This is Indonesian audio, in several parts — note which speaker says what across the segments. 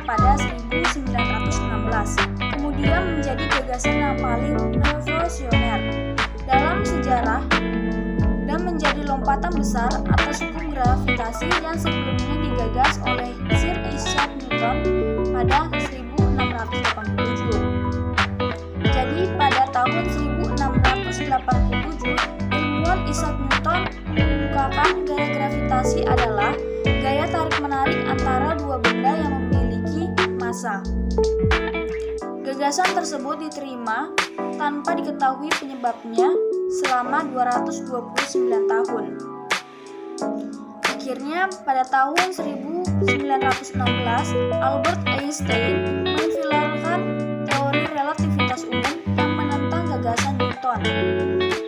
Speaker 1: pada 1916, kemudian menjadi gagasan yang paling revolusioner dalam sejarah dan menjadi lompatan besar atas hukum gravitasi yang sebelumnya digagas oleh Sir Isaac Newton pada 1687. Jadi pada tahun 1687, ilmuwan Isaac Newton mengungkapkan gaya gravitasi adalah gaya tarik-menarik antara dua benda yang memiliki massa. Gagasan tersebut diterima tanpa diketahui penyebabnya selama 229 tahun. Akhirnya pada tahun 1916, Albert Einstein memfilosofikan teori relativitas umum yang menentang gagasan Newton.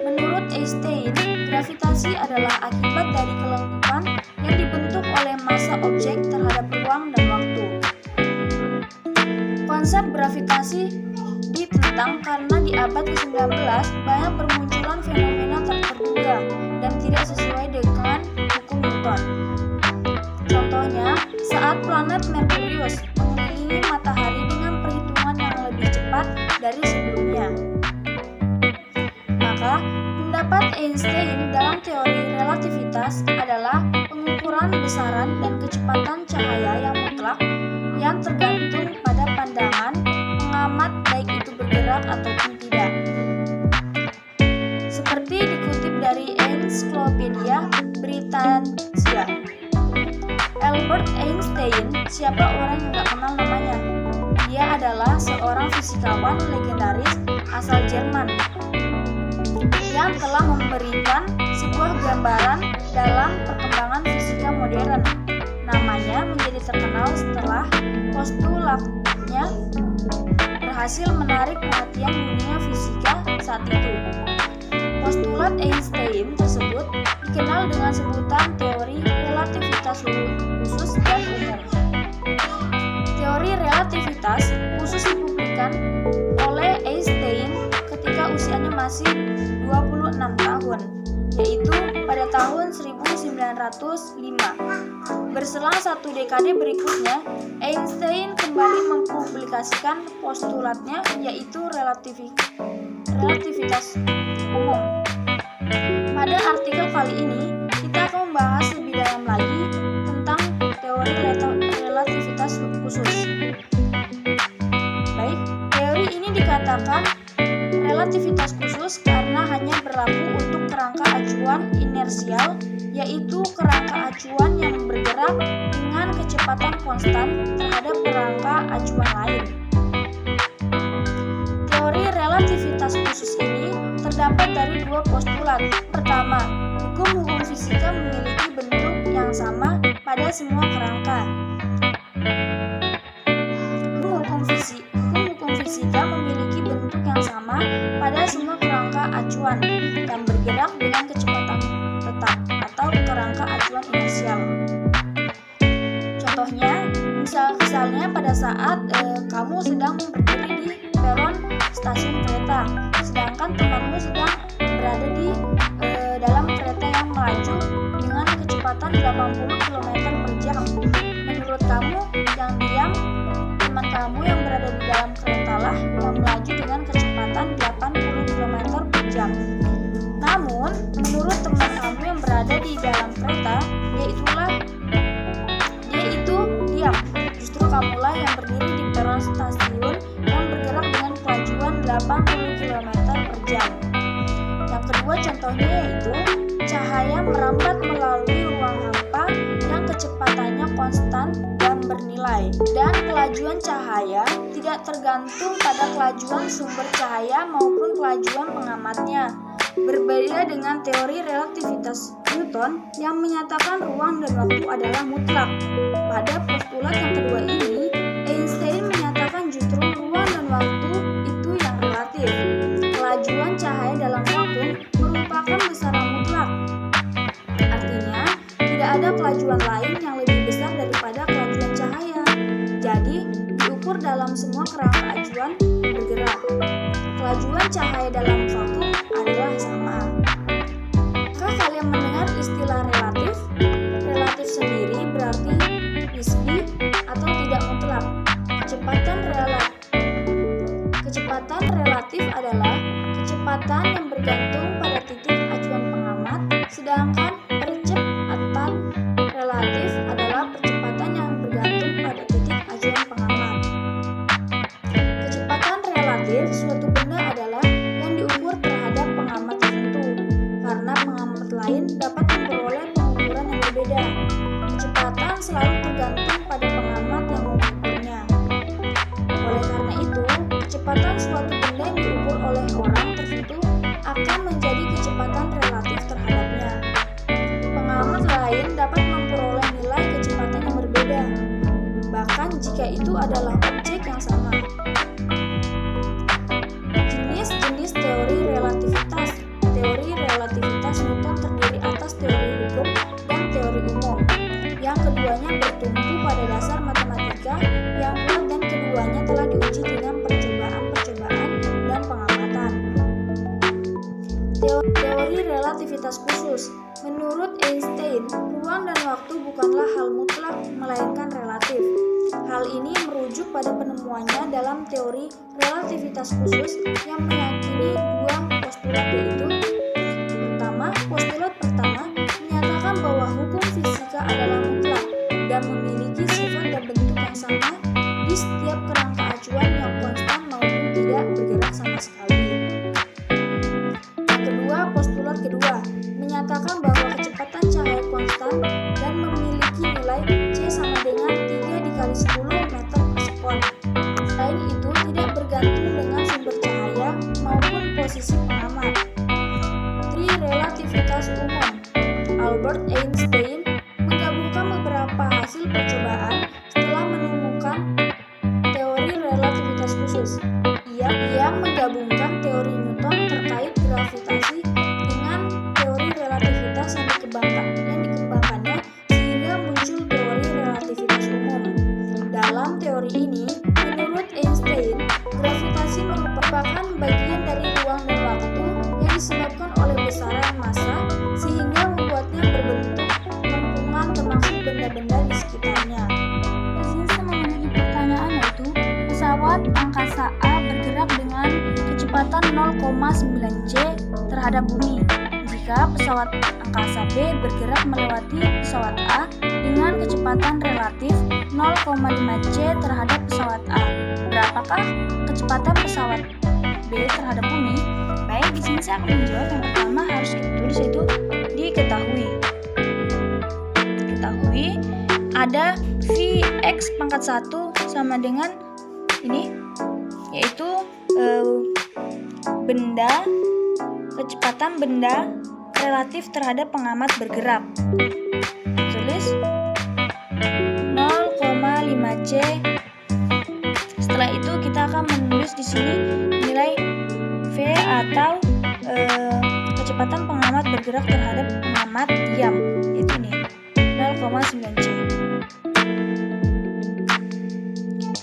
Speaker 1: Menurut Einstein, gravitasi adalah akibat dari kelengkapan yang dibentuk oleh massa objek terhadap ruang dan waktu. Konsep gravitasi ditentang karena di abad ke-19 banyak bermunculan fenomena tak terduga dan tidak sesuai dengan hukum Newton. Contohnya, saat planet Merkurius mengelilingi matahari dengan perhitungan yang lebih cepat dari sebelumnya. Maka, pendapat Einstein dalam teori relativitas adalah pengukuran besaran dan kecepatan cahaya yang mutlak yang tergantung pada pandangan pengamat baik itu bergerak ataupun tidak. Seperti dikutip dari Ensiklopedia Britannica. Albert Einstein, siapa orang yang gak kenal namanya? Dia adalah seorang fisikawan legendaris asal Jerman yang telah memberikan sebuah gambaran dalam perkembangan fisika modern. Namanya menjadi terkenal setelah postulatnya berhasil menarik perhatian dunia fisika saat itu. Postulat Einstein tersebut dikenal dengan sebutan teori relativitas khusus dan umum. Teori relativitas khusus dipublikasikan oleh Einstein ketika usianya masih 26 tahun, yaitu pada tahun 1905. Berselang satu dekade berikutnya, Einstein kembali mempublikasikan postulatnya, yaitu relativitas umum. Pada artikel kali ini, kita akan membahas lebih dalam lagi tentang teori relativitas khusus. Baik, teori ini dikatakan relativitas khusus karena hanya berlaku untuk kerangka acuan inersial, yaitu kerangka acuan yang bergerak dengan kecepatan konstan terhadap kerangka acuan lain. Teori relativitas khusus ini terdapat dari dua postulat. Pertama, hukum-hukum fisika memiliki bentuk yang sama pada semua kerangka. Hukum-hukum fisika memiliki bentuk yang sama pada semua kerangka acuan yang bergerak dengan kecepatan tetap atau kerangka acuan inersial. Contohnya, misalnya pada saat kamu sedang berdiri di peron stasiun kereta, sedangkan temanmu sedang berada di dalam kereta yang melaju dengan kecepatan 80 km per jam. Menurut kamu yang diam, teman kamu yang berada di dalam kereta lah yang melaju dengan kecepatan 80 km per jam. Namun, menurut teman kamu yang berada di dalam kereta, dia itu diam. Justru kamulah yang berdiri di peron stasiun yang bergerak dengan kemajuan 80 km per jam. Yang kedua contohnya yaitu cahaya merambat melalui ruang hampa yang kecepatannya konstan dan bernilai. Dan kelajuan cahaya tidak tergantung pada kelajuan sumber cahaya maupun kelajuan pengamatnya. Berbeda dengan teori relativitas Newton yang menyatakan ruang dan waktu adalah mutlak. Pada postulat yang kedua ini, Einstein menyatakan justru ruang dan waktu itu yang relatif. Kelajuan cahaya dalam vakum merupakan besaran mutlak. Artinya, tidak ada kelajuan lain yang lebih besar daripada kelajuan cahaya. Jadi, diukur dalam semua kerangka acuan bergerak. Kelajuan cahaya dalam vakum adalah sama. Jika kalian mendengar istilah relatif, relatif sendiri berarti nisbi atau tidak mutlak. adalah kecepatan yang bergantung pada titik acuan pengamat, sedangkan percepatan relatif adalah percepatan yang bergantung pada titik acuan pengamat. Kecepatan relatif suatu benda adalah yang diukur terhadap pengamat tertentu, karena pengamat lain dapat memperoleh pengukuran yang berbeda. Kecepatan selalu tergantung pada pengamat yang mengukurnya. Oleh karena itu, kecepatan suatu benda yang diukur oleh orang tertentu akan menjadi kecepatan relatif terhadapnya. Pengamat lain dapat memperoleh nilai kecepatan yang berbeda, bahkan jika itu adalah objek yang sama. Jenis-jenis teori relativitas. Teori relativitas Newton terdiri atas teori hukum dan teori umum. Yang keduanya bertumpu pada dasar matematika yang kuat dan keduanya telah diuji dengan percobaan-percobaan dan pengamatan. Teori relativitas khusus. Menurut Einstein, ruang dan waktu bukanlah hal mutlak melainkan relatif. Hal ini merujuk pada penemuannya dalam teori relativitas khusus yang meyakini dua postulat, yaitu postulat pertama menyatakan bahwa hukum fisika adalah mutlak dan memiliki sifat dan bentuk yang sama di setiap kerangka acuan yang konstan maupun tidak bergerak sama sekali. Yang kedua, postulat kedua menyatakan bahwa kecepatan cahaya konstan dan memiliki nilai C sama dengan 3 dikali 10 meter per sekon. Selain itu, tidak bergantung dengan sumber cahaya maupun posisi pengamat. Relativitas umum. Albert Einstein menggabungkan beberapa hasil percobaan setelah menemukan teori relativitas khusus. Ia menggabungkan teori Newton terkait gravitasi dengan teori relativitas yang dikembangkannya sehingga muncul teori relativitas umum. Dalam teori ini, menurut Einstein, gravitasi merupakan bagian dari ruang dan waktu yang disebabkan oleh besaran massa sehingga membuatnya berbentuk lengkungan termasuk benda-benda di sekitarnya. Selanjutnya memiliki pertanyaan, yaitu pesawat angkasa A bergerak dengan kecepatan 0,9 c terhadap bumi. Jika pesawat angkasa B bergerak melewati pesawat A dengan kecepatan relatif 0,5 c terhadap pesawat A, berapakah kecepatan pesawat B terhadap bumi? Baik, di sini saya akan menjawab. Yang pertama harus kita tulis, yaitu diketahui. Ada Vx pangkat 1 sama dengan ini, yaitu kecepatan benda relatif terhadap pengamat bergerak. Tulis 0,5 c. Setelah itu kita akan menulis di sini nilai V atau kecepatan pengamat bergerak terhadap pengamat diam, yaitu ini 0,9 c.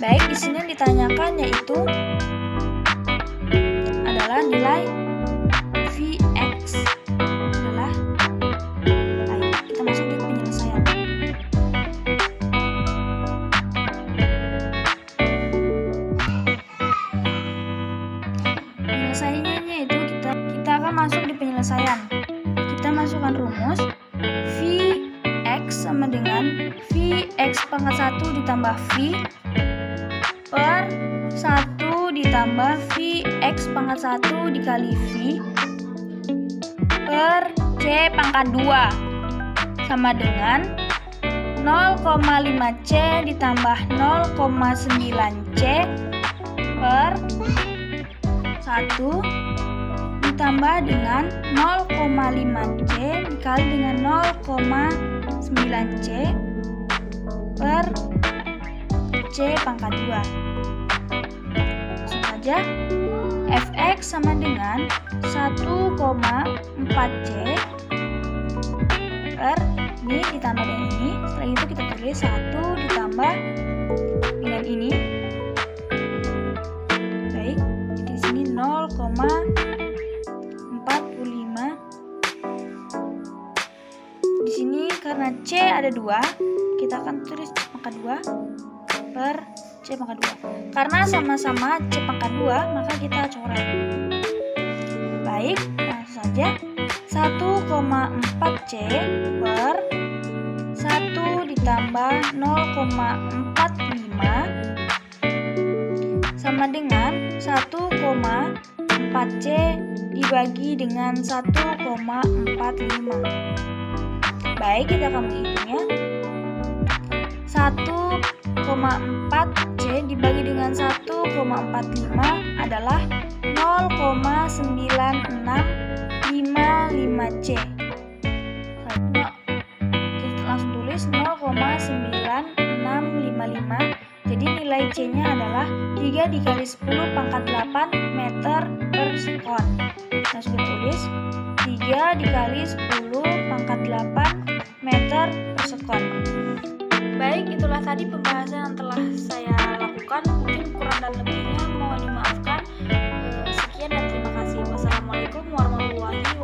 Speaker 1: Baik, di sini ditanyakan yaitu adalah nilai Vx adalah, baik, kita masuk di penyelesaian. Penyelesaiannya itu kita akan masuk di penyelesaian. Kita masukkan rumus Vx sama dengan Vx pangkat 1 ditambah V per 1 ditambah Vx pangkat 1 dikali V per C pangkat 2 sama dengan 0,5 C ditambah 0,9 C per 1 ditambah dengan 0,5 C dikali dengan 0,9 C per C pangkat 2. Langsung saja, Fx sama dengan 1,4 C per ini ditambah dengan ini. Setelah itu kita tulis 1 ditambah dengan ini. Baik, di sini 0,45. Di sini karena C ada 2, kita akan tulis C pangkat 2 per C pangkat 2. Karena sama-sama C pangkat 2, maka kita coret. saja. 1,4 C per 1 ditambah 0,45 sama dengan 1,4 C dibagi dengan 1,45. Baik, kita akan menghitungnya. 1,4 C dibagi dengan 1,45 adalah 0,9655 C. Kita langsung tulis 0,9655. Jadi nilai C-nya adalah 3 dikali 10 pangkat 8 meter per sekon. Nah, sudah tulis 3 dikali 10 pangkat 8 meter per sekon. Baik, itulah tadi pembahasan yang telah saya lakukan. Mungkin kurang dan lebihnya mohon dimaafkan. Sekian dan terima kasih. Wassalamualaikum warahmatullahi wabarakatuh.